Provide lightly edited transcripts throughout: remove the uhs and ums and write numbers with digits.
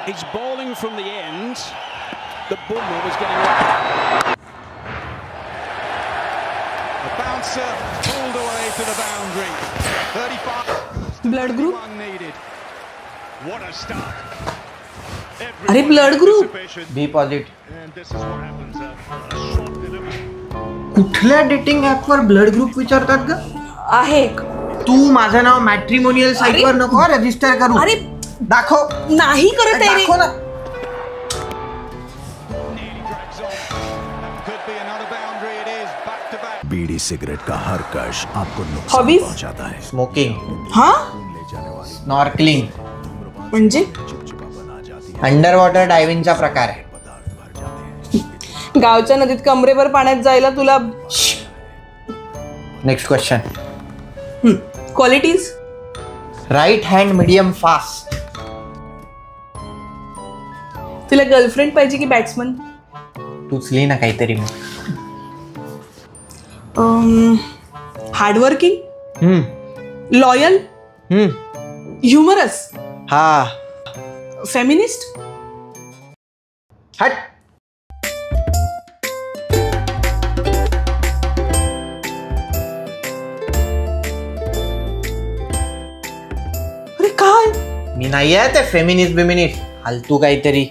He's bowling from the end. The Bumrah was getting up. The bouncer pulled away to the boundary. 35. Blood group. Needed. What a start. अरे blood group B positive. And this is what happens. A short delivery. कुठल्या dating app वर blood group विचारतात ग? आहे एक. तू माझं नाव matrimonial site वर नको रजिस्टर करू. अरे दाखव. नाही करत आहे रे. दाखव ना. बीड़ी सिगरेट का हर कश आपको नुकसान पहुंचाता है. स्मोकिंग, हा स्नॉर्कलिंग म्हणजे अंडर वॉटर डायव्हिंगचा प्रकार आहे. गावच्या नदीत कमरेवर पाण्यात जायला तुला next question. Qualities. Right hand medium fast. तुला गर्लफ्रेंड पाहिजे की बॅट्समन? तूच लिही ना काहीतरी. हार्डवर्किंग, लॉयल, ह्युमरस, हा. फेमिनिस्ट. हट. अरे काय? मी नाही आहे ते फेमिनिस्ट बिमिनिस्ट फालतू काहीतरी.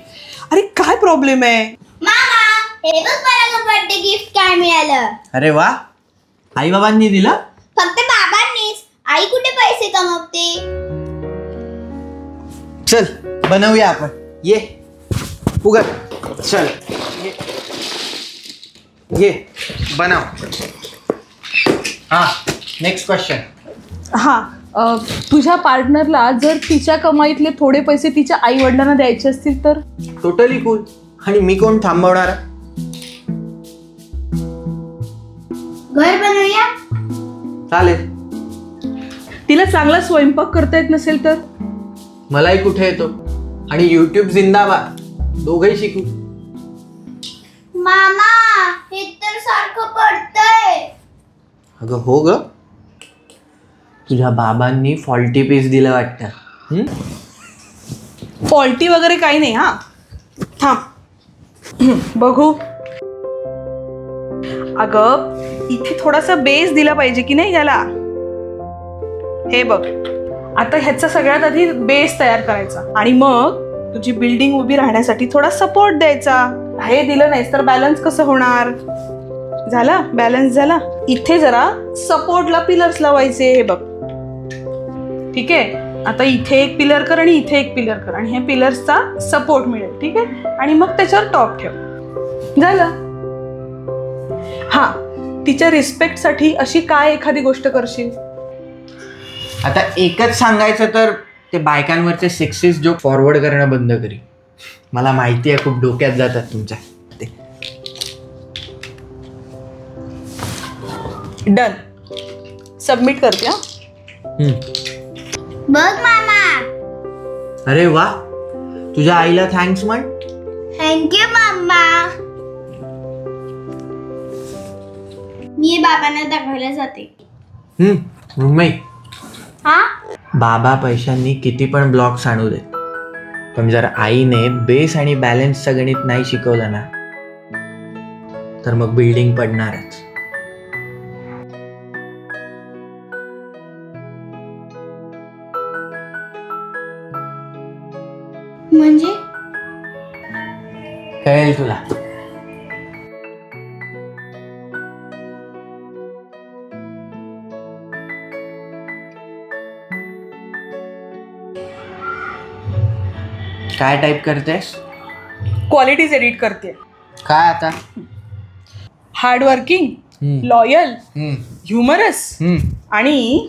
अरे काय प्रॉब्लेम आहे? मामा, हे बघ मला बर्थडे गिफ्ट काय मिळालं. अरे वा. आई बाबांनी दिलं? फक्त बाबांनीच. आई कुठे पैसे कमवते. चल बनवूया आपण. ये उघड. चल ये बनव. हा नेक्स्ट क्वेश्चन. हा तुझ्या पार्टनरला जर तिच्या कमाईतले थोडे पैसे तिच्या आई वडिलांना द्यायचे असतील तर? Totally cool. आणि मी कोण थांबवणार? घर बनवूया. चालेल. तिला चांगला स्वयंपाक करता येत नसेल तर? मलाही कुठे येतो. आणि युट्यूब जिंदाबाद. दोघही शिकू. मामा, हे तर सारखं पडतंय. अगं हो ग. तुझ्या बाबांनी फॉल्टी पीस दिलं वाटतं. फॉल्टी वगैरे काही नाही. हा थांब बघू. अगं इथे थोडासा बेस दिला पाहिजे की नाही याला. हे बघ. आता ह्याचा सगळ्यात आधी बेस तयार करायचा आणि मग तुझी बिल्डिंग उभी राहण्यासाठी थोडा सपोर्ट द्यायचा. हे दिलं नाहीस तर बॅलन्स कसं होणार? झाला बॅलन्स झाला. इथे जरा सपोर्टला पिलर्स लावायचे. हे बघ. ठीक आहे. आता इथे एक पिलर कर आणि इथे एक पिलर कर आणि हे पिलर्सचा सपोर्ट मिळेल. ठीक आहे. आणि मग त्याच्यावर टॉप ठेव. झालं. हा तिच्या रिस्पेक्टसाठी अशी काय एखादी गोष्ट करशील? आता एकच सांगायचं तर ते बायकांवरचे सेक्सिस्ट जोक फॉरवर्ड करणं बंद करी. मला माहिती आहे खूप डोक्यात जातात तुमच्या ते. डन. सबमिट करते. हा बघ मामा. अरे वा. तुझ्या आईला थँक्स म्हण. थँक्यू मामा. मी बाबांना दाखवायला जाते. मम्मी. हा बाबा पैशांनी किती पण ब्लॉक्स आणू दे पण जर आईने बेस आणि बॅलन्सचं गणित नाही शिकवलं ना तर मग बिल्डिंग पडणारच. म्हणजे कळेल तुला. काय टाइप करतेस? क्वालिटीज एडिट करते. काय आता? हार्डवर्किंग, लॉयल, ह्युमरस आणि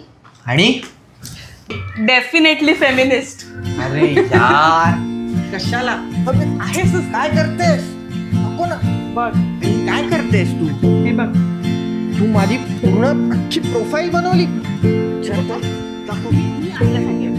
डेफिनेटली फेमिनिस्ट. अरे यार कशाला आहेस? काय करतेस? नको ना. बघ काय करतेस तू? हे बघ. तू माझी पूर्ण अख्खी प्रोफाईल बनवली. दाखव. मी आईला सांगेन.